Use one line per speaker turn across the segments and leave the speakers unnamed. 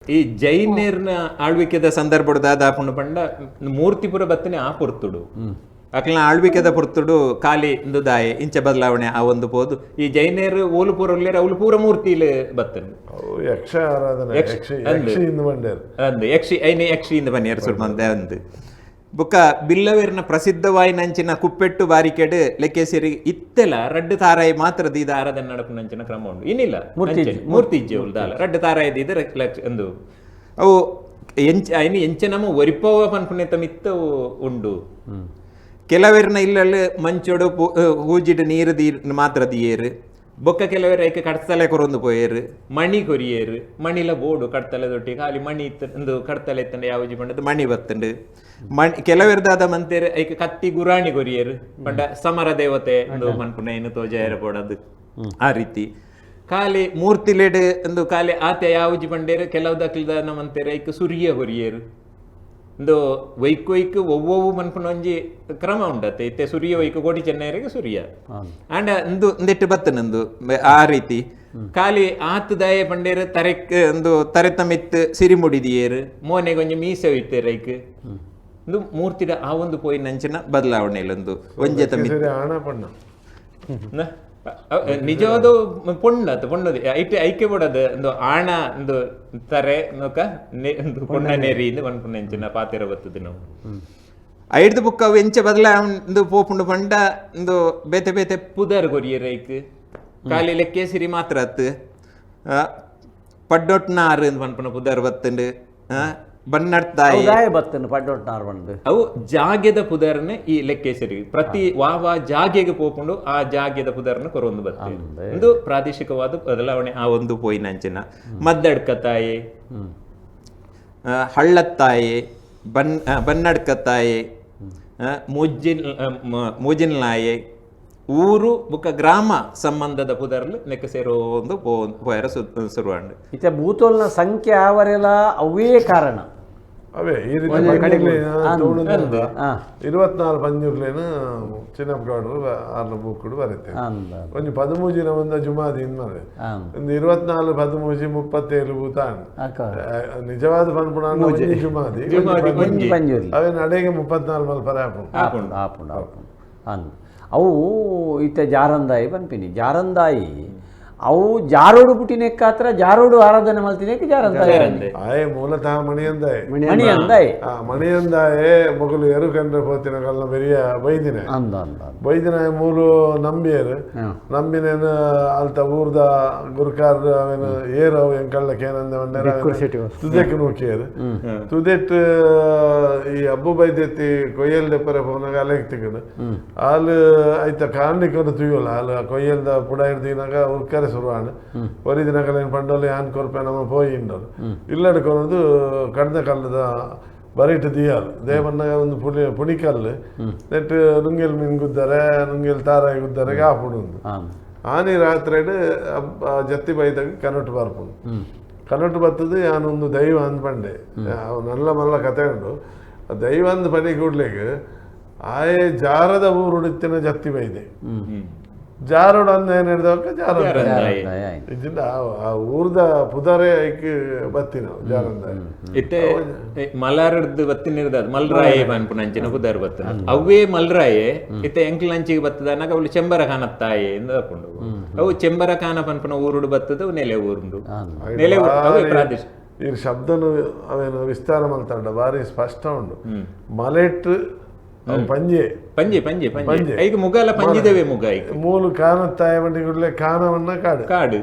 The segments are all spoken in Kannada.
ಈ ಜೈನರ್ನ ಆಳ್ವಿಕೆದ ಸಂದರ್ಭದ ಪುಂಡು ಪಂಡ ಮೂರ್ತಿಪುರ ಬತ್ತನೆ ಆ ಪುರ್ತುಡು ಅಕ್ಲನ ಆಳ್ವಿಕೆದ ಪುರ್ತುಡು ಖಾಲಿ ಇಂದು ದಾಯೆ ಇಂಚ ಬದಲಾವಣೆ ಆ ಒಂದು ಪೋದು ಈ ಜೈನರು ಓಲು ಪೂರ ಉಳ್ಳೇರ ಅವಳು ಪೂರ ಮೂರ್ತಿಲು ಬತ್ತನು
ಯಕ್ಷ ಆರಾಧನೆ
ಯಕ್ಷಿ ಐನೆ ಯಕ್ಷಿಯಿಂದ ಬನ್ನಿಯರು ಸುರ್ಮಂದೆ ಅಂದು ಬೊಕ್ಕ ಬಿಲ್ಲವೇರ್ನ ಪ್ರಸಿದ್ಧವಾಯಿನಂಚಿನ ಕುಪ್ಪೆಟ್ಟು ಬಾರಿಕೆಡ್ ಲೆಕ್ಕೇಸಿರಿ ಇತ್ತೆಲ ರಡ್ಡು ತಾರಾಯಿ ಮಾತ್ರ ದೀದ ಆರಾಧನೆ ನಡಪುನಂಚಿನ ಕ್ರಮ ಉಂಡು ಇನ್ನಿಲ್ಲ ಮೂರ್ತಿ ಇಜ್ಜೆವುಲ್ ದಾಲ ರಡ್ಡು ತಾರಾಯಿ ದೀದ ಒಂದು ಅವು ಐನಿ ಎಂಚನಮ ಒರಿಪವ ಪನ್ಪುನೆತ ಮಿತ್ತ ಉಂಡು ಕೆಲವೇರ್ನ ಇಲ್ಲಲ್ಲಿ ಮಂಚೋಡು ಹೂಜಿಡ್ ನೀರು ಮಾತ್ರ ದಿಯೇರು ಬೊಕ್ಕ ಕೆಲವೇರು ಐಕೆ ಕಡ್ತಲೆ ಕೊರೊಂದು ಪೋಯೇರು ಮಣಿ ಕೊರಿಯೇರು ಮಣಿಲ ಬೋಡು ಕಡ್ತಲೆ ದೊಟ್ಟಿ ಖಾಲಿ ಮಣಿ ಒಂದು ಕಡ್ತಲೆ ಎತ್ತಂಡು ಯಾವಜಿ ಪಂಡದು ಮಣಿ ಬತ್ತಂಡು ಮಣಿ ಕೆಲವೇರ್ದಾದ ಮಂತೇರು ಐಕೆ ಕತ್ತಿ ಗುರಾಣಿ ಕೊರಿಯೇರು ಪಂಡ ಸಮರ ದೇವತೆ ಒಂದು ಮನ್ಪುನ ಏನು ತೋಜಾಯರ ಪೋಡದು ಆ ರೀತಿ ಖಾಲಿ ಮೂರ್ತಿಲೆಡ್ ಒಂದು ಖಾಲಿ ಆತೆ ಯಾವಜಿ ಪಂಡೇರು ಕೆಲವು ದಕ್ಲದ ಮಂತೇರು ಐಕೆ ಸುರಿಯ ಹೊರಿಯೇರು ಒಂದು ವೈಕು ವೈಕು ಒವ್ವೊವು ಮನ್ಪುನ ಒಂಜಿ ಕ್ರಮ ಉಂಡತ್ತೆ ಇತ್ತೆ ಸುರಿಯ ವೈಕು ಕೋಟಿ ಚೆನ್ನೈರಿಗೆ ಸುರಿಯ ಆಂಡ ಒಂದೆಟ್ಟು ಬತ್ತನಂದು ಆ ರೀತಿ ಖಾಲಿ ಆತು ದಯ ಪಂಡೇರು ತರೆಕ್ ಒಂದು ತರೆತ ಮೆತ್ತು ಸಿರಿಮುಡಿದಿಯೇರು ಮೋನೆಗೆ ಒಂಜಿ ಮೀಸೆ ಒಯ್ತೇರು ಐಕ್ ಒಂದು ಮೂರ್ತಿದ ಆ ಒಂದು ಪೋಯಿ ನಂಚಿನ ಬದಲಾವಣೆ ಒಂದು ಒಂಜೆತ ನಿಜವಾದ ಪೊಣ್ಣದು ಪೊಣ್ಣದು ಐಕೆ ಬಿಡದು ಒಂದು ಆಣ ಒಂದು ತರೆ ನೋಕ ಒಂದು ಪೊಣ್ಣ ನೇರಿ ಒಂದು ನೆಂಚಿನ ಪಾತಿರ ಬರ್ತದೆ ನಾವು ಐಡ್ದು ಬುಕ್ ಅವು ಎಂಚ ಬದಲಾವಣೆ ಪೋಪುಂಡು ಪಂಡ ಒಂದು ಬೇತೆ ಬೇತೆ ಪುದರ್ ಕೊರಿಯರ್ ಐಕ್ ಖಾಲಿ ಲೆಕ್ಕೆ ಸಿರಿ ಮಾತ್ರ ಅತ್ತು ಪಡ್ಡೊಟ್ನಾರು ಎಂದು ಪನ್ಪುನ ಪುದರ್ ಬತ್ತಂಡು ಬನ್ನಡ್ತಾಯಿ
ಬತ್ತನು ಪಡ್ಡೊಟ್ನಾರು ಬಂದು
ಅವು ಜಾಗ್ಯದ ಪುದರ್ನ ಈ ಲೆಕ್ಕೇಸರಿ ಪ್ರತಿ ವಾವ ಜಾಗೆಗೆ ಪೋಪುಂಡು ಆ ಜಾಗ್ಯದ ಪುದರ್ನ ಕೊರೊಂದು ಬರ್ತದೆ ಒಂದು ಪ್ರಾದೇಶಿಕವಾದ ಬದಲಾವಣೆ ಆ ಒಂದು ಪೋಯಿನಂಚಿನ ಮದ್ದಡ್ಕತಾಯಿ ಹಳ್ಳತ್ತಾಯಿ ಬನ್ನಡ್ಕತಾಯಿ ಮೂಜಿನ್ಲಾಯಿ ಊರು ಬುಕ್ಕ ಗ್ರಾಮ ಸಂಬಂಧದ ಪುದರ್ಲು ನೆಕ್ಕ ಸೇರೋ ಒಂದು ಪೋಯರ ಸುರುವಾಂಡು
ಇತ್ತೆ ಭೂತೋಲ್ನ ಸಂಖ್ಯೆ ಆವರೆಲ್ಲ ಅವೇ ಕಾರಣ
ಅವೇ ಈ ರೀತಿ 24 ಪಂಜುರ್ಲೇನ ಚಿನ್ನಪ್ಪಗೌಡರು ಆರ್ನ ಬೂಕುಡು ಬರುತ್ತೆ ಒಂದು 13 ಒಂದು ಜುಮಾದಿ ಮಾರೆ ಒಂದು 24 13 37 ಭೂತಾನ್ ನಿಜವಾದ ಪನ್ಪುಣ ಜುಮಾದಿ ಅವೇ ನಡೆಗೆ 34 ಮಲ್ಪರೆ
ಆಪುಂಡು ಅವು ಇತ್ತೆ ಜಾರಂದಾಯಿ ಪನ್ಪಿನಿ ಜಾರಂದಾಯಿ ಅವು ಜಾರೋಡು ಪುಟ್ಟಿನೆಕ್ಕ ಜಾರೋಡು ಆರಾಧನೆ ಮಲ್ತಿನೇಕ ಜಾರಂದಾಯಿ
ಆಯೆ ಮೂಲತಃ ಮಣಿಯಂದಾಯಿ ಮೊಗಲು ಎರು ಕಂಡ್ರೆ ಪೋತಿನ ಕಲ್ನ ಬೆರಿಯ ಬೈದಿನ ಮೂಲು ನಂಬಿಯರು ನಂಬಿನೇನು ಅಲ್ತ ಊರ್ದ ಗುರುಕಾರ್ ಅವೇನು ಏರವು ಎಂಕಳ್ಳಕ್ಕೆ ಏನಂದ ತುದೆಕ್ ನೋಕಿಯರು ತುದೆಟ್ ಈ ಅಬ್ಬು ಬೈದೆತ್ತಿ ಕೊಯ್ಯಲ್ ದೆಪ್ಪರೆ ಪೋನಾಗ ಅಲೆಗ್ ತಿಗಡು ಹಾಲು ಆಯ್ತ ಕಾಣ್ಲಿಕ್ಕೆ ತುಯ್ಯೋಲ್ಲ ಹಾಲು ಕೊಯ್ಯಲ್ದ ಪುಡ ಹಿಡ್ದಿನಾಗ ಉರ್ಕರೆ ಸುರುವಾണ് ഒരു ദിനങ്ങളിൽ പണ്ടോലെ ഞാൻ കൊറപ്പേ നമ്മ പോയിണ്ടോ ഇല്ലടുക്കുന്നത് കടന്ന കാലದ ಬರೀಟ್ ದಿಯಾಲ್ ದೇವಣ್ಣ ಒಂದು ಪುಣಿಕಲ್ಲು ನೆಟ್ ನುಂಗೆಲ್ ಮೀನ್ ಗುದ್ದಾರೆ ನುಂಗೆಲ್ ತಾರಾಯಿ ಗುದ್ದಾರೆ ಆಪುಡು ಆನಿ ರಾತ್ರಿ ಜತ್ತಿ ಬೈದಾಗ ಕನೊಟ್ಟು ಬರ್ಪುಡು ಕನೊಟ್ಟು ಬರ್ತದು ನಾನೊಂದು ದೈವ ಅಂದ್ಪಂಡೆ ನಲ್ಲ ಮಲ್ಲ ಕತೆ ಉಂಡು ದೈವ ಅಂದ್ ಪನಿ ಕೂಡ್ಲಿಕ್ಕೆ ಆಯೆ ಜಾರದ ಊರುಡಿತ್ತಿನ ಜತ್ತಿ ಬೈದೆ ಜಾರೋಡು ಅಂದ ಏನ್ ಹೇಳಿದವಕ್ಕ ಜಾರದ ಇದ್ದಿಂದ ಆ ಊರ್ದ ಪುದಾರೆ ಐಕ್ ಬತ್ತಿ ನಾವು ಜಾರಂದ
ಇತ್ತೆ ಮಲಾರದ್ದು ಬತ್ತಿನಿರ್ದ ಮಲ್ರಾಯೆ ಪನ್ಪುನಂಚಿನ ಪುದಾರ್ ಬತ್ತ ಅವೇ ಮಲ್ರಾಯೆ ಇತ್ತೆ ಎಂಕ್ಲ ನಂಚಿಗೆ ಬತ್ತದ ಅನ್ನಗ ಅವಳು ಚೆಂಬರ ಕಾಣತ್ತಾಯೆ ಎಂದು ಹಾಕೊಂಡು ಅವು ಚೆಂಬರ ಕಾಣ ಪನ್ಪುನ ಊರುಡು ಬತ್ತದ ನೆಲೆ ಊರುಂಡು ನೆಲೆ ಅವೇ ಪ್ರಾದೇಶ
ಈ ಶಬ್ದನು ಅವೇನು ವಿಸ್ತಾರ ಮಲ್ತಾಂಡ ಬಾರಿ ಸ್ಪಷ್ಟ ಉಂಡು ಮಲೆಟ್ ಪಂಜೆ
ಪಂಜೆ ಪಂಜೆ ಪಂಜೆ ಐದು ಮುಗಾಲ ಪಂಜಿದವೇ ಮುಗ
ಮೂಲು ಕಾಣತ್ತಾಯ ಬಂಡಿಗುಡ್ಲೆ ಕಾಣವನ್ನ ಕಾಡು
ಕಾಡು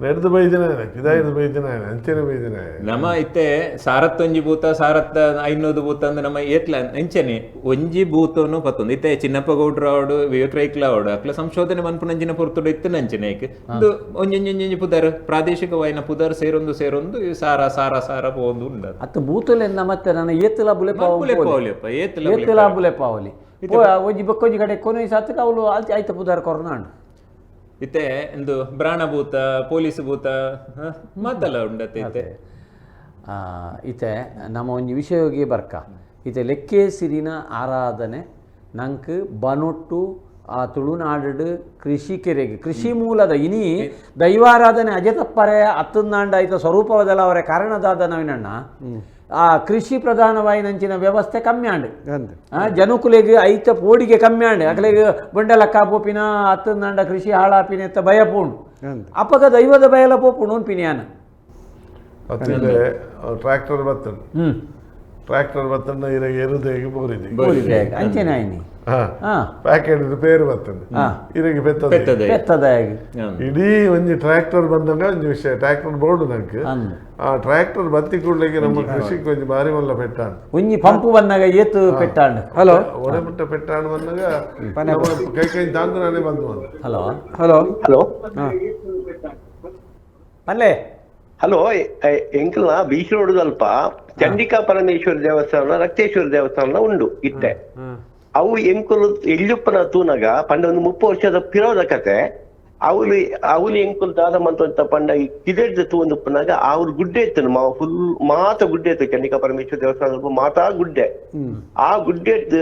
ನೆಡ್ದು ಬೈದಿನ ಇದಾಯ್ದು ಬೈದಿನ ಅಂಚೆನೆ ಬೈದಿನ
ನಮ್ಮ ಇತ್ತೆ ಸಾರತ್ತೊಂಜಿ ಭೂತ ಸಾರತ್ತ ಐನೂದು ಭೂತ ಅಂದ್ರೆ ನಮ್ಮ ಏತ್ಲ ಎಂಚನೆ ಒಂಜಿ ಭೂತನು ಪತ್ತೊಂದು ಇತ್ತೆ ಚಿನ್ನಪ್ಪ ಗೌಡ್ರ ಅವಡು ವಿವೇಕ್ರೈಕ್ಲ ಅವಡು ಅಕ್ಲ ಸಂಶೋಧನೆ ಮನ್ಪುನಂಜಿನ ಪುರ್ತುಡು ಇತ್ತು ನಂಚನೆ ಇದು ಒಂಜೊಂಜೊಂಜಿ ಪುದರ್ ಪ್ರಾದೇಶಿಕವಾಯಿನ ಪುದರ್ ಸೇರೊಂದು ಸಾರ ಸಾರ ಸಾರ ಪೋಂದು ಉಂಡ
ಅತ್ತ ಭೂತಲೆನ್ನ ಮತ್ತೆ ನನ್ನ ಏತಲ ಬುಲೆ
ಪಾವಲಿಯಪ್ಪ
ಏತಲ ಬುಲೆ ಪಾವಲಿ ಒಂಜಿ ಬಕ್ಕೊಂಜಿ ಕಡೆ ಕೊನೆ ಸಾತಕ ಅವಳು ಆಯ್ತ ಪುದಾರ್ ಕೊರನಾಂಡು
ಇತ್ತೆ ಒಂದು ಬ್ರಾಣಭೂತ ಪೊಲೀಸ್ ಭೂತ ಮಾತಲ್ಲ ಉಂಡತ್ತೆ
ಇತ್ತೆ ನಮ್ಮ ಒಂಜಿ ವಿಷಯವಾಗಿ ಬರ್ಕ ಇತ್ತೆ ಲೆಕ್ಕೇಸಿರಿನ ಆರಾಧನೆ ನಂಕ್ ಬನೊಟ್ಟು ಆ ತುಳುನಾಡು ಕೃಷಿಕರಿಗೆ ಕೃಷಿ ಮೂಲದ ಇನಿ ದೈವಾರಾಧನೆ ಅಜೆ ತಪ್ಪರೆ ಹತ್ತಂದಾಂಡ ಆಯ್ತು ಸ್ವರೂಪವದಲ್ಲ ಅವರ ಕಾರಣದಾದ ನವಿನಣ್ಣ ಆ ಕೃಷಿ ಪ್ರಧಾನವಾಯಿನಂಚಿನ ವ್ಯವಸ್ಥೆ ಕಮ್ಮಿ ಆಂಡು ಜನುಕುಲೆಗೆ ಐತ ಪೋಡಿಗೆ ಕಮ್ಮಿ ಆಂಡು ಅಕಲೆಗೆ ಬಂಡಲಕ್ಕ ಪೋಪಿನ ಹತ್ತಂದಾಂಡ ಕೃಷಿ ಹಾಳಾಪಿನ ಎತ್ತ ಭಯ ಪೋಂಡು ಅಪ್ಪಗ ದೈವದ ಭಯಲ ಪೋಪುಂಡು ಪಿನಿಯಾನ
ಅತ್ತಿದೆ ಟ್ರ್ಯಾಕ್ಟರ್ ಬರ್ತದೆ ಟ್ರ್ಯಾಕ್ಟರ್ ಬರ್ತಂಡ ಇರಗೆ ಎರುದೇಗೆ ಬೋರಿದೆ
ಅಂಚೆನ ಆಯ್ನಿ
ಪ್ಯಾಕೆಟ್ ಪೇರು ಬರ್ತದೆ ಇರಗೆ
ಪೆತ್ತದ
ಇಡೀ ಒಂಜಿ ಟ್ರ್ಯಾಕ್ಟರ್ ಬಂದಾಗ ಒಂಜಿ ವಿಷಯ ಟ್ರ್ಯಾಕ್ಟರ್ ಬೋರ್ಡ್ ನಂಗೆ ಆ ಟ್ರ್ಯಾಕ್ಟರ್ ಬತ್ತಿ ಕೂಡ್ಲಿಕ್ಕೆ ನಮ್ಮ ಕೃಷಿಗೆ ಒಂಜಿ ಬಾರಿ ಮಲ್ಲ ಪೆಟ್ಟಾಂಡು
ಒಂಜಿ ಪಂಪು ಬಂದಾಗ ಏತು ಪೆಟ್ಟಾಂಡು
ಹಲೋ ಒಡೆಮುಟ್ಟ ಪೆಟ್ಟಾಂಡು ಬಂದಾಗ ಕೈ ತಾಂದು ನಾನೇ ಬಂದು
ಹಲೋ
ಹಲೋ ಹಲೋ
ಪಲ್ಲೆ
ಹಲೋ ಎಂಕಲ್ನ ಬೀಚ್ ರೋಡ್ ಸ್ವಲ್ಪ ಚಂಡಿಕಾ ಪರಮೇಶ್ವರ ದೇವಸ್ಥಾನ ರಕ್ತೇಶ್ವರ ದೇವಸ್ಥಾನ ಉಂಡು ಇತ್ತೆ ಅವು ಎಂಕುಲು ಎಳ್ಳುಪ್ಪನ ತೂನಗ ಪಂಡ ಒಂದು 30 ವರ್ಷದ ಪಿರೋದ ಕತೆ ಅವಳು ಎಂಕುಲು ದಾದ ಮಂತ ಪಂಡ ಕಿದೆಡ್ದು ತೂಂದುಪ್ಪನಾಗ ಅವ್ರು ಗುಡ್ಡೆ ಇತ್ತು ಫುಲ್ ಮಾತ ಗುಡ್ಡೆ ಇತ್ತು ಚಂಡಿಕಾ ಪರಮೇಶ್ವರ ದೇವಸ್ಥಾನ ಮಾತಾ ಗುಡ್ಡೆ ಆ ಗುಡ್ಡೆದ್ದು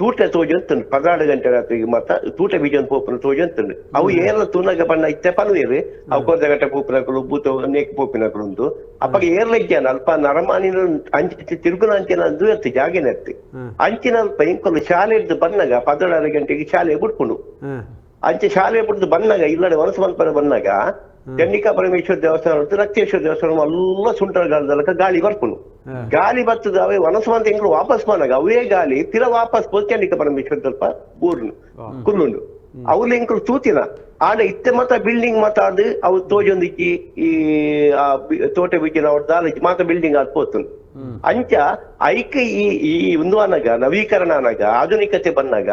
ತೂಟ ತೋಜಂತಂಡು 16 ಗಂಟೆ ರಾತ್ರಿಗೆ ಮಾತ ತೂಟ ಬೀಜ ಪೋಪಿನ ತೋಜಂತಂಡು ಅವು ಏನ ತೂನಾಗ ಪಂಡ ಇತ್ತೆ ಪನ್ವೇರು ಅವು ಕೊರ್ದಗಟ್ಟ ಪೋಪಿನಕಲು ಬೂತ ನೇಕ್ ಪೋಪಿನಕಲು ಉಂಟು ಅಪ್ಪಗ ಏರ್ಲಜ್ಜಾನ ಅಲ್ಪ ನರಮಾನಿನ ಅಂಚಿ ತಿರುಗುನ ಅಂಚಿನ ದೂರತ್ತು ಜಾಗೇನತ್ತಿ ಅಂಚಿನಲ್ಪ ಎಂಕಲು ಶಾಲೆ ಬಂದಾಗ 16 ಗಂಟೆಗೆ ಶಾಲೆ ಬಿಡ್ಕೊಂಡು ಅಂಚೆ ಶಾಲೆ ಬಿಡ್ದು ಬಂದಾಗ ಇಲ್ಲಡೆ ವನಸ ಮಲ್ಪನೆ ಬಂದಾಗ ಚಂಡಿಕಾ ಪರಮೇಶ್ವರ ದೇವಸ್ಥಾನ ರಕ್ತೇಶ್ವರ ದೇವಸ್ಥಾನ ಎಲ್ಲ ಸುಂಟರಗಾಲದಲ್ಲಕ ಗಾಳಿ ಬರ್ಕೊಂಡು ಗಾಳಿ ಬರ್ತದ ಅವೇ ವನಸವಂತ ಎಂಗಳು ವಾಪಸ್ ಬಂದಾಗ ಅವೇ ಗಾಳಿ ತಿರ ವಾಪಸ್ ಬಂದು ಚಂಡಿಕಾ ಪರಮೇಶ್ವರ ಸ್ವಲ್ಪ ಊರ್ನು ಕುಲ್ಲುಂಡು ಅವ್ಲ ಎಂಕಲು ತೂತಿನ ಆಡ ಇತ್ತೆ ಮತ್ತ ಬಿಲ್ಡಿಂಗ್ ಮತ್ತ ಅದು ಅವು ತೋಜೊಂದಿಕ್ಕಿ ಈ ತೋಟ ಬೀಚಿನ ಅವ್ರ ದಾಲ ಮಾತ ಬಿಲ್ಡಿಂಗ್ ಅದು ಪೋತುಂಡು ಅಂಚ ಐಕ ಈ ಉಂದುವನಾಗ ನವೀಕರಣ ಅನಾಗ ಆಧುನಿಕತೆ ಬಂದಾಗ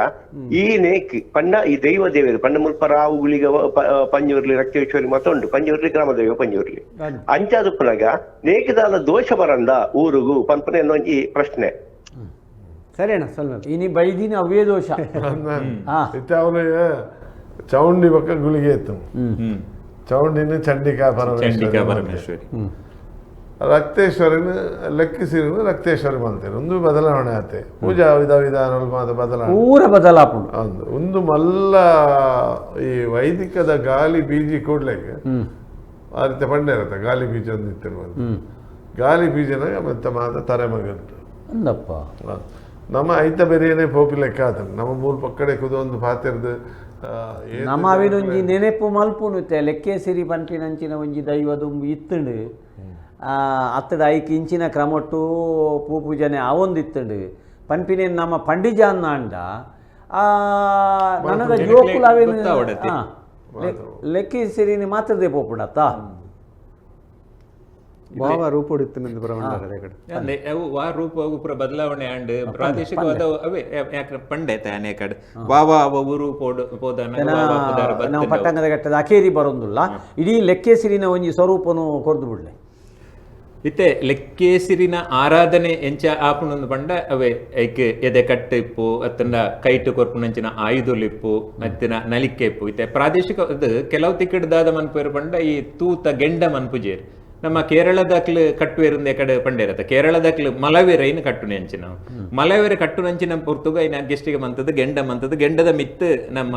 ಈ ನೇಕ್ ಪಂಡ ಈ ದೈವ ದೇವರು ಪಂಡ ಮುಲ್ಪ ರಾವುಗಳಿಗೆ ಪಂಜೂರ್ಲಿ ರಕ್ತೇಶ್ವರಿ ಮತ ಉಂಡು ಪಂಜೂರ್ಲಿ ಗ್ರಾಮದೈವ ಪಂಜೂರ್ಲಿ ಅಂಚಾದುಪ್ಪನಾಗ ನೇಕದಾದ ದೋಷ ಬರಂದ ಊರುಗು ಪಂಪನೆ ಅನ್ನೊಂಜಿ ಪ್ರಶ್ನೆ
ಸರಿ ಅಣ್ಣ ಸ್ವಲ್ಪ ಇನಿ ಬೈದಿನ ಅವೇ ದೋಷ
ಅವನಿಗೆ ಚೌಂಡಿ ಪಕ್ಕ ಗುಳಿಗೆ ಇತ್ತು ಚೌಂಡಿನ ಚಂಡಿಕಾ ಪರಮೇಶ್ವರಿ ರಕ್ತೇಶ್ವರಿನ ಲೆಕ್ಕಿಸಿರಿನ ರಕ್ತೇಶ್ವರಿ ಮಾಡ್ತಾರೆ ಒಂದು ಬದಲಾವಣೆ ಆತೆ ಪೂಜಾ ವಿಧಾನಗಳು ಮಾತ್ರ
ಬದಲಾವಣೆ
ಒಂದು ಮಲ್ಲ ಈ ವೈದಿಕದ ಗಾಲಿ ಬೀಜಿ ಕೂಡ್ಲಿಕ್ಕೆ ಆ ರೀತಿ ಪಂಡ ಇರುತ್ತೆ ಗಾಲಿ ಬೀಜ ಒಂದು ಇತ್ತಿರ್ಬೋದು ಗಾಲಿ ಬೀಜನಾಗ ಮತ್ತೆ ಮಾತ ತರೆ ಮಗಂಟು ನಮ್ಮ ಐತ ಬೇರೆಯೇ ಪೋಪಿ ಲೆಕ್ಕ ಆತ ನಮ್ಮ ಮೂರು ಪಕ್ಕಡೆ ಕುದೊಂದು ಪಾತಿರ್ದು
ನಮ್ಮ ಅವಿನೊಂಜಿ ನೆನೆಪು ಮಲ್ಪುನುತ್ತೆ ಲೆಕ್ಕೇಸಿರಿ ಪಂಪಿನಂಚಿನ ಒಂಜಿ ದೈವದು ಇತ್ತುಂಡು ಅತ್ತಡ ಐಕ್ ಇಂಚಿನ ಕ್ರಮಟ್ಟು ಪೂಜನೆ ಅವೊಂದಿತ್ತುಂಡು ಪಂಪಿನೇನು ನಮ್ಮ ಪಂಡಿಜ ಅಂದ ನನಗ ಜೋಕುಲು ಅವೇನು ಲೆಕ್ಕೇಸಿರಿನಿ ಮಾತ್ರದೇ ಪೋಪುಡತ್ತ
ವಾವ ರೂಪೊಡಿತ್ತು
ವಾ ರೂಪ ಪೂರ ಬದಲಾವಣೆ ಅಂಡ್ ಪ್ರಾದೇಶಿಕವಾದ ಅವೇ ಯಾಕೆ ಪಂಡೆ ತಾನೆ ಕಡೆ ವಾವ ಅವ ಊರು
ನಾವು ಪಟ್ಟಂಗದ ಘಟ್ಟದ ಅಕೇರಿ ಬರೋದಿಲ್ಲ ಇಡೀ ಲೆಕ್ಕೇಸಿರಿನ ಒಂಜಿ ಸ್ವರೂಪನು ಕೊರ್ದು ಬಿಡ್ಲೆ
ಇತ್ತೆ ಲೆಕ್ಕೇಸಿರಿನ ಆರಾಧನೆ ಎಂಚ ಆಪುನೊಂದು ಪಂಡ ಅವೇ ಐಕ್ ಎದೆ ಕಟ್ಟು ಇಪ್ಪು ಅತ್ತಂಡ ಕೈಟು ಕೊರ್ಪುನಂಚಿನ ಆಯುಧಲು ಇಪ್ಪು ಅತ್ತಿನ ನಲಿಕೆ ಇಪ್ಪು ಇತ್ತೆ ಪ್ರಾದೇಶಿಕ ಕೆಲವು ತಿಕ್ಕಡ್ದಾದ ಮನ್ಪೇರು ಪಂಡ ಈ ತೂತ ಗೆಂಡ ಮನ್ಪುಜೇರು ನಮ್ಮ ಕೇರಳದಕ್ಲು ಕಟ್ಟುವೇರಿಂದ ಕಡೆ ಪಂಡೇರತ್ತ ಕೇರಳದಕ್ಲು ಮಲವೇರ ಇನ್ನು ಕಟ್ಟುನೆ ಅಂಚಿನ ಮಲವೇರ ಕಟ್ಟುನಂಚಿನ ಪುರ್ತುಗ ಇನ್ನು ಗೆಸ್ಟಿಗೆ ಮಂತದ್ದು ಗೆಂಡದ ಮಿತ್ತು ನಮ್ಮ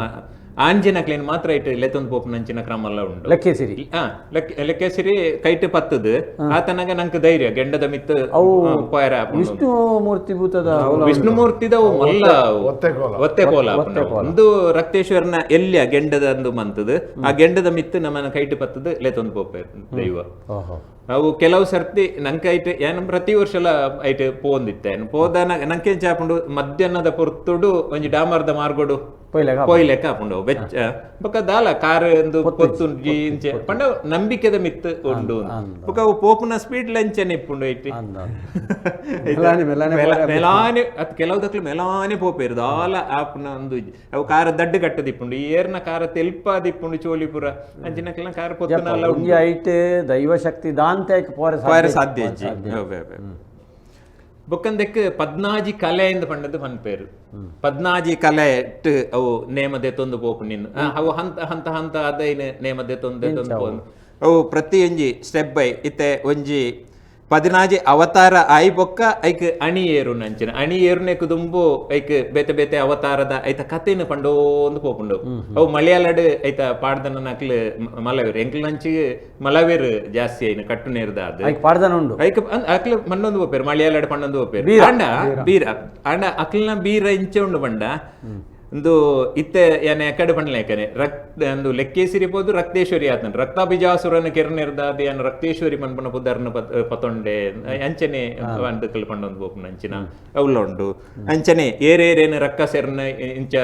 ಆಂಜಿನ ಕ್ಲೀನ್ ಮಾತ್ರ ಇಟ್ಟು ಲೆತ್ತೊಂದು ಪೋಪುನಂಚಿನ ಕ್ರಮ ಎಲ್ಲ ಉಂಟು
ಲೆಕ್ಕೇಸಿರಿ
ಲೆಕ್ಕೇಸಿರಿ ಕೈಟ್ ಪತ್ತದು ಆತನಾಗ ನಂಗೆ ಧೈರ್ಯ ಗೆಂಡದ ಮಿತ್ತು
ವಿಷ್ಣು ಮೂರ್ತಿ ಭೂತದ
ವಿಷ್ಣು ಮೂರ್ತಿದವು ಮಲ್ಲ ಒತ್ತೆ ಕೋಲ ಒಂದು ರಕ್ತೇಶ್ವರನ ಎಲ್ಲಿಯ ಗೆಂಡದ ಒಂದು ಮಂತದು ಆ ಗೆಂಡದ ಮಿತ್ತು ನಮ್ಮನ್ನ ಕೈಟ್ ಪತ್ತದು ಲೆತ್ತೊಂದು ಪೋಪ ದೈವ ಅವು ಕೆಲವು ಸರ್ತಿ ನಂಗೆ ಐಟ್ ಏನು ಪ್ರತಿ ವರ್ಷ ಎಲ್ಲ ಐಟ್ ಪೋಂದಿತ್ತೆ ಪೋದ ನಂಗೆ ಚಾಪುಂಡು ಮಧ್ಯಾಹ್ನದ ಪೊರ್ತುಡು ಒಂಜಿ ಡಾಮರ್ದ ಮಾರ್ಗೋಡು ಪೊಯ್ಲೆಕ್ಕ ಹಾಕೊಂಡು ಬೆಚ್ಚ ಬೊಕ್ಕ ದಾಲ ಕಾರ್ ಎಂದು ಪೊತ್ತುಂಜಿ ಇಂಚೆ ಪಂಡ ನಂಬಿಕೆದ ಮಿತ್ತು ಉಂಡು ಬೊಕ್ಕ ಅವು ಪೋಪುನ ಸ್ಪೀಡ್ ಲಂಚನೆ ಇಪ್ಪುಂಡು ಐಟಿ ಮೆಲಾನೆ ಅತ್ ಕೆಲವುದಕ್ಲು ಮೆಲಾನೆ ಪೋಪೇರು ದಾಲ ಆಪುನ ಒಂದು ಅವು ಕಾರ ದಡ್ಡು ಕಟ್ಟದಿಪ್ಪುಂಡು ಏರ್ನ ಕಾರ ತೆಲ್ಪಾದಿಪ್ಪುಂಡು ಚೋಲಿಪುರ ಅಂಚಿನಕ್ಲ ಕಾರ ಪೊತ್ತುನಲ್ಲ
ಐಟ್ ದೈವ ಶಕ್ತಿ ದಾಂತ
ಸಾಧ್ಯ ಬೊಕ್ಕಂದಕ್ಕೆ ಪದ್ನಾಜಿ ಕಲೆ ಎಂದು ಪಂಡದು ಪನ್ಪೇರು ಪದ್ನಾಜಿ ಕಲೆ ಅವು ನೇಮದೆ ತೊಂದು ಪೋಪು ನಿನ್ನು ಅವು ಹಂತ ಹಂತ ಅದೈನ ನೇಮದೆ ತೊಂದು ಅವು ಪ್ರತಿ ಒಂಜಿ ಸ್ಟೆಪ್ ಬೈ ಇತ್ತೆ ಒಂಜಿ ಪದಿನಾಜಿ ಅವತಾರ ಆಯಿ ಬೊಕ್ಕ ಐಕ್ ಅಣಿ ಏರು ನಂಚಿನ ಅಣಿ ಏರುನೆಕ್ ದುಂಬು ಐಕ್ ಬೇತೆ ಬೇತೆ ಅವತಾರದ ಐತ ಕಥೆನ ಪಂಡೋಂದು ಪೋಪುಂಡು ಅವು ಮಲಯಾಳಡ್ ಐತ ಪಾಡ್ದನ ನಕ್ಲು ಮಲವೇರು ಎಂಕ್ಲ ನಂಚಿ ಮಲವೇರು ಜಾಸ್ತಿ ಐನ ಕಟ್ಟು ನೇರ್ದ ಅದು
ಪಾಡ್ದನ ಉಂಡು
ಐಕ್ ಅಕ್ಲು ಪಂಡೊಂದು ಪೋಪೇರು ಮಲಯಾಳಡ್ ಪಂಡೊಂದು ಪೋಪೇರು ಆಂಡ ಬೀರ ಆಂಡ ಅಕ್ಲನ ಬೀರ ಇಂಚೆ ಉಂಡು ಪಂಡ ಒಂದು ಇತ್ತೆ ಯಾನೆ ಅಕಡೆ ಪಂಡ್ಲೇಕನೆ ಒಂದು ಲೆಕ್ಕೇಸಿರಿಬೋದು ರಕ್ತೇಶ್ವರಿ ಆತನ ರಕ್ತಾಭಿಜಾಸುರನ ಕೆರ್ನಿರ್ದಾದ ಯಾನ ರಕ್ತೇಶ್ವರಿ ಪನ್ಪನ ಪುದರ್ನ ಪತ್ತೊಂಡೆ ಅಂಚನೆ ಅಂದಕಲ್ ಪಂಡೊಂದು ಬೋಪು ಅಂಚಿನ ಅವಳ ಉಂಡು ಅಂಚನೆ ಏರೇರೇನು ರಕ್ಕ ಸೆರ್ನ ಇಂಚ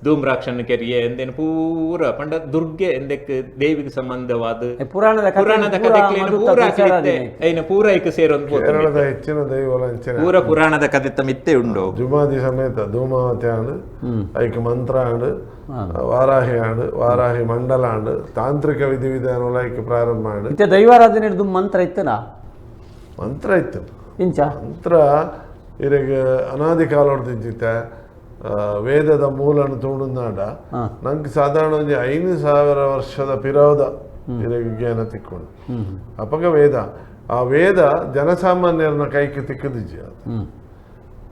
ಧೂಮ್ರಾಕ್ಷನ ಕೆರಿಯೆ ಎಂದೇನು ಪೂರ ಪಂಡ ದುರ್ಗೆ ಎಂದಕ್ ದೇವಿಗೆ ಸಂಬಂಧವಾದ ಪುರಾಣದ ಕಥೆಗಳೇನು ಪೂರ ಹಾಕಿತ್ತೆ ಐನ ಪೂರ ಐಕ ಸೇರೊಂದು
ಹೆಚ್ಚಿನ ದೈವಲ
ಪೂರ ಪುರಾಣದ ಕಥೆ ಮಿತ್ತೆ ಉಂಡು
ಜುಮಾದಿ ಸಮೇತ ಧೂಮಾವತಿ ಆಂಡ್ ಐಕ ಮಂತ್ರ ಆಂಡ್ ವಾರಾಹಿ ಆಂಡ್ ವಾರಾಹಿ ಮಂಡಲ ಆಂಡ್ ತಾಂತ್ರಿಕ ವಿಧಿವಿಧಾನ ಐಕ ಪ್ರಾರಂಭ ಆಂಡ್
ಇತ್ತೆ ದೈವಾರಾಧನೆ ಮಂತ್ರ ಇತ್ತನ
ಮಂತ್ರ ಇತ್ತು
ಇಂಚ
ಮಂತ್ರ ಇರಗೆ ಅನಾದಿ ಕಾಲ ಹೊಡೆದಿತ್ತೆ ವೇದದ ಮೂಲನ ತೋಡುನಾಡ ನಂಗೆ ಸಾಧಾರಣ ಒಂದು 5,000 ವರ್ಷದ ಪಿರೋದ ಇರಗೆ ಜ್ಞಾನ ತಿಕ್ಕೊಂಡು ಅಪಗ ವೇದ ಆ ವೇದ ಜನಸಾಮಾನ್ಯರನ್ನ ಕೈಗೆ ತಿಕ್ಕದಿಜ್ಜಿ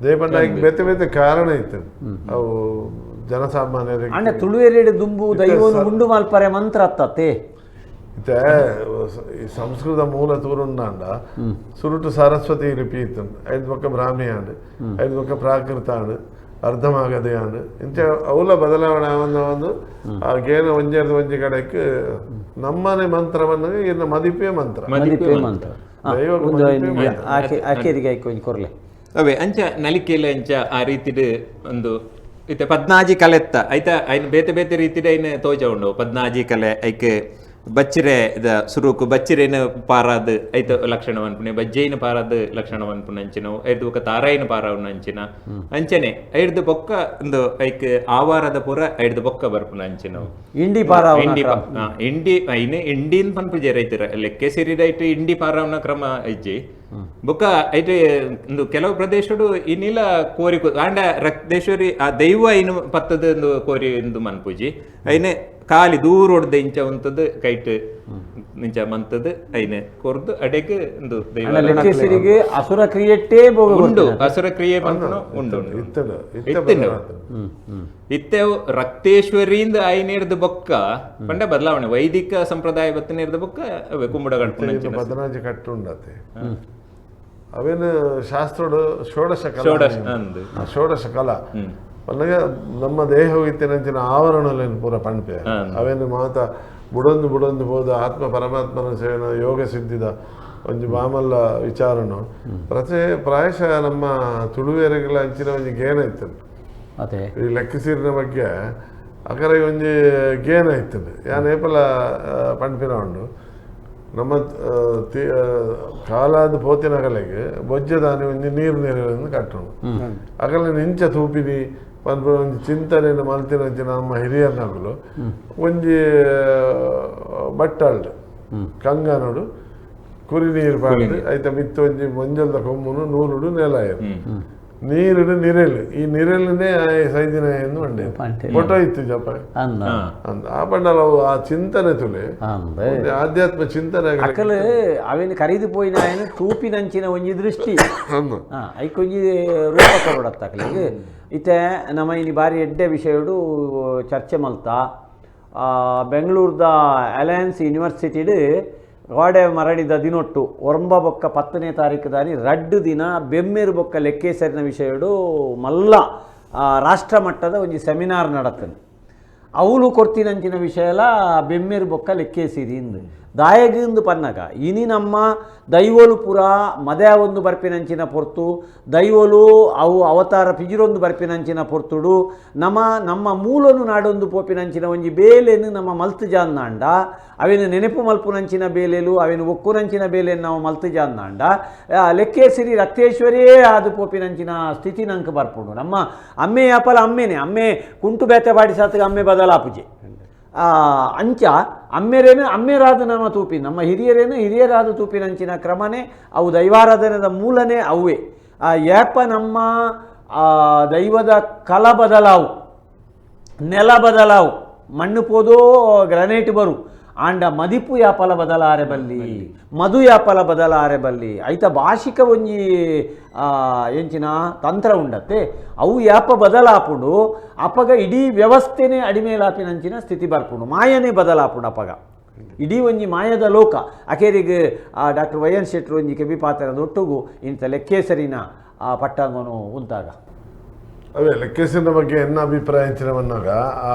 ದೇಪಂಡ ಬೇತೆ ಬೇತೆ ಕಾರಣ ಇತ್ತು ಅವು ಜನಸಾಮಾನ್ಯರಿಗೆ
ಅಂಡ ತುಳುವೆರೆಡೆ ದುಂಬು ದೈವನು ಉಂಡು ಮಲ್ಪರೆ ಮಂತ್ರ ಅತ್ತತೆ
ಇತ್ತೆ ಈ ಸಂಸ್ಕೃತ ಮೂಲ ತೂರುಂಡ ಸುರುಟು ಸರಸ್ವತಿ ಲಿಪಿ ಇತ್ತು 5 ಪಕ್ಕ ಬ್ರಾಹ್ಮಿ ಆಂಡ್ 5 ಪಕ್ಕ ಪ್ರಾಕೃತ ಆಂಡ್ ಅರ್ಧಮಾಗದೆ ಆಂಡ್ ಇಂಚ ಅವಲ ಬದಲಾವಣೆ ಒಂದು ಆ ಗೇನ ಒಂಜೇರ್ದು ಒಂಜಿ ಕಡೆಗೆ ನಮ್ಮನೆ ಮಂತ್ರವನ್ನು ಇನ್ನು ಮದಿಪೇ ಮಂತ್ರ
ಕೊರ್ಲೆ
ಅವೇ ಅಂಚ ನಲಿಕೆಲ ಅಂಚ ಆ ರೀತಿಡ್ ಒಂದು ಇತ್ತೆ ಪದ್ನಾಜಿ ಕಲೆತ್ತ ಐತ ಐನ್ ಬೇತೆ ಬೇತೆ ರೀತಿಡ್ ಐನ್ ತೋಜ ಉಂಡು ಪದ್ನಾಜಿ ಕಲೆ ಐಕ್ ಬಚ್ಚಿರೆ ಇದ ಸುರುಕು ಬಚ್ಚಿರೇನ ಪಾರಾದ ಐತ ಲಕ್ಷಣ ಅನ್ಪುಣೆ ಬಜ್ಜೈನ ಪಾರಾದ ಲಕ್ಷಣ ಅನ್ಪುಣ ಅಂಚಿನ ಐದು ಬೊಕ್ಕ ತಾರಾಯಿನ ಪಾರ ಉನ್ನ ಅಂಚಿನ ಅಂಚನೆ ಐಡ್ದು ಬೊಕ್ಕ ಒಂದು ಐಕ್ ಆವಾರದ ಪುರ ಐಡ್ದು ಬೊಕ್ಕ ಬರ್ಪುಣ ಅಂಚಿನ
ಇಂಡಿ ಪಾರ
ಇಂಡಿ ಐನ್ ಇಂಡಿನ್ ಪನ್ಪುಜೆ ರೈತರ ಲೆಕ್ಕೆ ಸೇರಿದ ಐಟ್ ಇಂಡಿ ಪಾರವನ ಕ್ರಮ ಐಜಿ ಬೊಕ್ಕ ಐಟ್ ಒಂದು ಕೆಲವು ಪ್ರದೇಶಡು ಇನ್ನಿಲ ಕೋರಿ ಆಂಡ ರಕ್ತೇಶ್ವರಿ ಆ ದೈವ ಐನು ಪತ್ತದ ಒಂದು ಕೋರಿ ಎಂದು ಮನ್ಪುಜಿ ಐನೆ ಕಾಲಿ ದೂರ ಹೊಡೆದ ಇಂಚ ಒಂತದ್ದು ಕೈಟ್ ಇಂಚ ಮಂತದ್ದು ಐನೆ ಕೊರ್ದು ಅಡೆಗೆ ಒಂದು
ಲೆಕ್ಕೇಸರಿಗೆ ಅಸುರ ಕ್ರಿಯೆಟ್ಟೇ
ಉಂಡು ಅಸುರ ಕ್ರಿಯೆ ಪನ್ಪುನ ಉಂಡು ಇತ್ತೆವು ರಕ್ತೇಶ್ವರಿಯಿಂದ ಐನೇರ್ದು ಬೊಕ್ಕ ಪಂಡ ಬದಲಾವಣೆ ವೈದಿಕ ಸಂಪ್ರದಾಯ ಬತ್ತನೇರ್ದ ಬೊಕ್ಕ ಅವೇ ಕುಂಬುಡ ಕಟ್ಪುಣ
ಬದನಾಜಿ ಕಟ್ಟುಂಡತೆ ಅವೇನು ಶಾಸ್ತ್ರೋಡು ಷೋಡಶ ಕಲಾ ಪನ್ನಗ ನಮ್ಮ ದೇಹ ಹೋಗಿತ್ತೇನಂಚಿನ ಆವರಣಲೇನು ಪೂರ ಪಣ್ಪೆ ಅವೇನು ಮಾತ ಬುಡೊಂದು ಬೋದ ಆತ್ಮ ಪರಮಾತ್ಮನ ಸೇವನ ಯೋಗ ಸಿದ್ಧಿದ ಒಂಜಿ ಮಾಮಲ್ಲ ವಿಚಾರನು ಪ್ರಾಯಶಃ ನಮ್ಮ ತುಳುವೇರೆಗಳ ಅಂಚಿನ ಒಂಜಿ ಗೇನ ಇತ್ತು ಈ ಲೆಕ್ಕಸೀರಿನ ಬಗ್ಗೆ ಅಕರೆ ಒಂಜಿ ಗೇನ ಇತ್ತು ಯಾನ್ ಏಪಲ ಪಣ್ಪಿನ ಉಂಡು ನಮ್ಮ ಕಾಲಾದ ಪೋತಿನ ಕಲೆಗೆ ಬೊಜ್ಜದಾನಿ ಒಂಜಿ ನೀರು ಕಟ್ಟೋಣ ಅಕಲೆ ನಿಂಚ ತೂಪಿನಿ ಒಂದು ಚಿಂತನೆಯನ್ನು ಮಲ್ತಿನ ನಮ್ಮ ಹಿರಿಯರ್ನಗಳು ಒಂಜಿ ಬಟ್ಟಾಳ್ಡು ಕಂಗನೋಡು ಕುರಿ ನೀರು ಪಾಡ್ದು ಐತ ಮಿತ್ತ ಒಂಜಿ ಮಂಜಲ್ದ ಕೊಮ್ಮುನು ನೂರುಡು ನೆಲಾಯರು ನೀರುಡು ನಿರೆಲು ಈ ನಿರೆಲನೇ ಸೈದಿನ ಎಂದು ಮಂಡೆ ಫೋಟೋ ಇತ್ತು ಜಪ ಆ ಪಂಡಲ ಆ ಚಿಂತನೆ ತುಲೆ ಆಧ್ಯಾತ್ಮ ಚಿಂತನೆ
ಅಕಲು ಅವೇನು ಕರೀದು ಪೋಯಿನ ఆయన ತೂಪಿನಂಚಿನ ಒಂಜಿ ದೃಷ್ಟಿ ಐಕೊಂಜಿ ರೂಪ ಕೊರಡತ್ತ ಅಕಲಿಗೆ ಇತ್ತೆ ನಮ್ಮ ಇನಿ ಬಾರಿ ಎಡ್ಡೆ ವಿಷಯಡು ಚರ್ಚೆ ಮಲ್ತಾ ಬೆಂಗಳೂರದ ಅಲಯನ್ಸ್ ಯೂನಿವರ್ಸಿಟಿಡ್ ಗೋಡೆ ಮರಡಿದ ದಿನೊಟ್ಟು ಒರಂಬ ಬೊಕ್ಕ 10ನೇ ತಾರೀಕು ದಾನಿ ರಡ್ಡು ದಿನ ಬೆಮ್ಮೇರು ಬೊಕ್ಕ ಲೆಕ್ಕೇಸರಿನ ವಿಷಯಡು ಮಲ್ಲ ರಾಷ್ಟ್ರ ಮಟ್ಟದ ಒಂಜಿ ಸೆಮಿನಾರ್ ನಡತನೆ ಅವಳು ಕೊಡ್ತೀನಂಚಿನ ವಿಷಯಲ ಬೆಮ್ಮೇರು ಬೊಕ್ಕ ಲೆಕ್ಕೇಸಿರಿ ಇಂದು ದಾಯಗಿಂದು ಪನ್ನಗ ಇನಿ ನಮ್ಮ ದೈವಲು ಪುರ ಮದೆ ಒಂದು ಬರ್ಪಿನಂಚಿನ ಪೊರ್ತು ದೈವಲು ಅವು ಅವತಾರ ಪಿಜಿರೊಂದು ಬರ್ಪಿನಂಚಿನ ಪೊರ್ತುಡು ನಮ್ಮ ಮೂಲನು ನಾಡೊಂದು ಪೋಪಿನಂಚಿನ ಒಂಜಿ ಬೇಲೆನು ನಮ್ಮ ಮಲ್ತು ಜಾನ್ನಾಂಡ ಅವೇನು ನೆನಪು ಮಲ್ಪುನಂಚಿನ ಬೇಲೆಲು ಅವೇನು ಒಕ್ಕುನಂಚಿನ ಬೇಲೆನು ನಾವು ಮಲ್ತು ಜಾನ್ನಾಂಡ ಲೆಕ್ಕೇಸಿರಿ ರಕ್ತೇಶ್ವರಿಯೇ ಆದು ಪೋಪಿನಂಚಿನ ಸ್ಥಿತಿ ನಂಗೆ ಬರ್ಪುಡು ನಮ್ಮ ಅಮ್ಮೆ ಯಾಪಲ ಅಮ್ಮೆ ಕುಂಟು ಬೇತೆ ಬಾಡಿಸಾತ್ಗೆ ಅಮ್ಮೆ ಬದಲಾಪುಜೆ ಅಂಚ ಅಮ್ಮೆರೇನು ಅಮ್ಮೆರಾದ ನಮ್ಮ ತೂಪಿ ನಮ್ಮ ಹಿರಿಯರಾದ ತೂಪಿನಂಚಿನ ಕ್ರಮನೇ ಅವು ದೈವಾರಾಧನದ ಮೂಲನೇ ಅವೇ ಯಾಪ ನಮ್ಮ ದೈವದ ಕಲ ಬದಲಾವು ನೆಲ ಬದಲಾವು ಮಣ್ಣು ಪೋದೋ ಗ್ರನೇಟ್ ಬರು ಆಂಡ ಮದಿಪು ಯಾಪಲ ಬದಲಾರೆ ಬಲ್ಲಿ ಮಧು ಯಾಪಲ ಬದಲಾರೆ ಬಲ್ಲಿ ಐತ ಭಾಷಿಕ ಒಂಜಿ ಎಂಚಿನ ತಂತ್ರ ಉಂಡತ್ತೆ ಅವು ಯಾಪ ಬದಲಾಪುಂಡು ಅಪಗ ಇಡೀ ವ್ಯವಸ್ಥೆನೇ ಅಡಿಮೇಲಾಪಿನಂಚಿನ ಸ್ಥಿತಿ ಬರ್ಪುಂಡು ಮಾಯನೇ ಬದಲಾಪುಂಡು ಅಪಗ ಇಡೀ ಒಂಜಿ ಮಾಯದ ಲೋಕ ಅಕೇರಿಗೆ ಡಾಕ್ಟರ್ ವೈ ಎನ್ ಶೆಟ್ರು ಒಂಜಿ ಕೆಬಿ ಪಾತ್ರದೊಟ್ಟುಗು ಇಂಥ ಲೆಕ್ಕೇಸರಿನ ಪಟ್ಟಾಂಗನು ಉಂತಾಗ
ಅವೇ ಲೆಕ್ಕೇಸಿನ ಬಗ್ಗೆ ಎನ್ನ ಅಭಿಪ್ರಾಯ ಅಂಚಿನವನ್ನಾಗ ಆ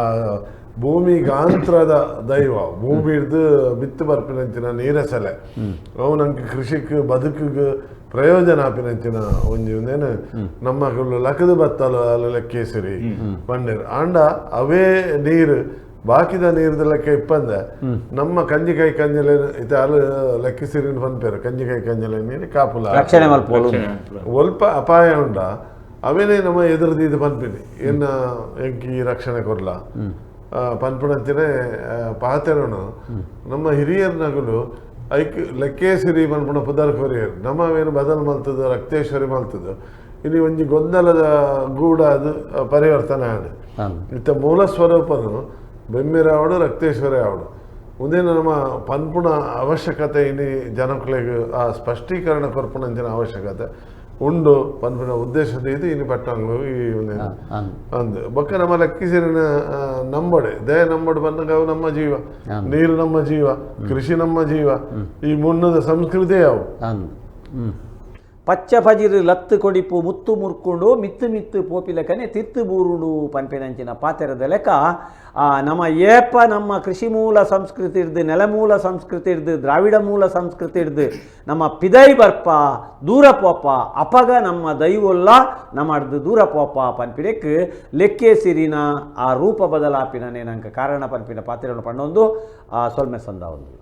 ಭೂಮಿಗಾಂತ್ರದ ದೈವ ಭೂಮಿ ಹಿಡ್ದು ಬಿತ್ತು ಬರ್ಪಿನಂಚಿನ ನೀರಸಲೆ ಅವು ನಂಗೆ ಕೃಷಿಗೆ ಬದುಕಿಗೆ ಪ್ರಯೋಜನ ಆಪಿನಂಚಿನ ಒಂದೇನು ನಮ್ಮ ಲಕದ ಬತ್ತಲು ಅಲ್ಲಿ ಲೆಕ್ಕೇಸರಿ ಬಂಡೇರು ಆಂಡ ಅವೇ ನೀರು ಬಾಕಿದ ನೀರ್ದ ಲೆಕ್ಕ ಇಪ್ಪಂದ ನಮ್ಮ ಕಂಜಿಕಾಯಿ ಕಂಜಲೆ ಇದು ಅಲ್ಲಿ ಲೆಕ್ಕಿಸಿರಿನ ಬಂದ್ಪೇರು ಕಂಜಿಕಾಯಿ ಕಂಜಲೆ ನೀರು ಕಾಪುಲ ಒಲ್ಪ ಅಪಾಯ ಉಂಡ ಅವೇನೇ ನಮ್ಮ ಎದುರದಿ ಇದು ಪನ್ಪಿನಿ ಏನ ಎಂಕಿ ರಕ್ಷಣೆ ಕೊರ್ಲ ಪನ್ಪುಣಂತಿನೇ ಪಾತೆರನು ನಮ್ಮ ಹಿರಿಯರ್ ನಗಲು ಐಕ್ ಲೆಕ್ಕೇಶ್ವರಿ ಪನ್ಪುಣ ಪುದರ್ ಕೊರಿಯರ್ ನಮ್ಮವೇನು ಬದಲು ಮಲ್ತದ ರಕ್ತೇಶ್ವರಿ ಮಲ್ತದ ಇಲ್ಲಿ ಒಂಜಿ ಗೊಂದಲದ ಗೂಡ ಅದು ಪರಿವರ್ತನೆ ಆಡು ಇತ್ತ ಮೂಲ ಸ್ವರೂಪನು ಬೆಮ್ಮೆರೆ ಆವಡು ರಕ್ತೇಶ್ವರಿ ಆವಡು ಮುಂದೆ ನಮ್ಮ ಪನ್ಪುಣ ಅವಶ್ಯಕತೆ ಇನಿ ಜನಗಳಿಗೆ ಆ ಸ್ಪಷ್ಟೀಕರಣ ಕೊರ್ಪುಣಂಚಿನ ಅವಶ್ಯಕತೆ ಉಂಡು ಪನ್ಪಿನ ಉದ್ದೇಶದ ಇದು ಇನ್ನು ಪಟ್ಟಂಗಳು ಈ ಅಂದು ಬೊಕ್ಕ ನಮ್ಮ ಲೆಕ್ಕಿಸಿರಿನ ನಂಬಡೆ ದಯ ನಂಬಡು ಬಂದಾಗ ಅವು ನಮ್ಮ ಜೀವ ನೀರು ನಮ್ಮ ಜೀವ ಕೃಷಿ ನಮ್ಮ ಜೀವ ಈ ಮುನ್ನದ ಸಂಸ್ಕೃತಿ ಅವು
ಪಚ್ಚ ಪಜಿರು ಲತ್ತು ಕೊಡಿಪು ಮುತ್ತು ಮುರ್ಕೊಂಡು ಮಿತ್ತು ಮಿತ್ತು ಪೋಪಿಲಕನೆ ತಿತ್ತು ಬೂರುಡು ಪನ್ಪೆನಂಚಿನ ಪಾತೆರದ ಲೆಕ್ಕ ನಮ್ಮ ಏಪ ನಮ್ಮ ಕೃಷಿ ಮೂಲ ಸಂಸ್ಕೃತಿ ಇರ್ದು ನೆಲಮೂಲ ಸಂಸ್ಕೃತಿ ಇರ್ದು ದ್ರಾವಿಡ ಮೂಲ ಸಂಸ್ಕೃತಿ ಇರ್ದು ನಮ್ಮ ಪಿದೈ ಬರ್ಪ ದೂರ ಪೋಪ ಅಪಗ ನಮ್ಮ ದೈವೊಲ್ಲ ನಮ್ಮ ದೂರ ಪೋಪ ಪನ್ಪಿಡಕ್ಕೆ ಲೆಕ್ಕೇಸಿರಿನ ಆ ರೂಪ ಬದಲಾಪಿನೇ ನಂಗೆ ಕಾರಣ ಪನ್ಪಿನ ಪಾತ್ರೆಯನ್ನು ಪಣ್ಣೊಂದು ಸೊಲ್ಮೆ ಸಂದ ಒಂದು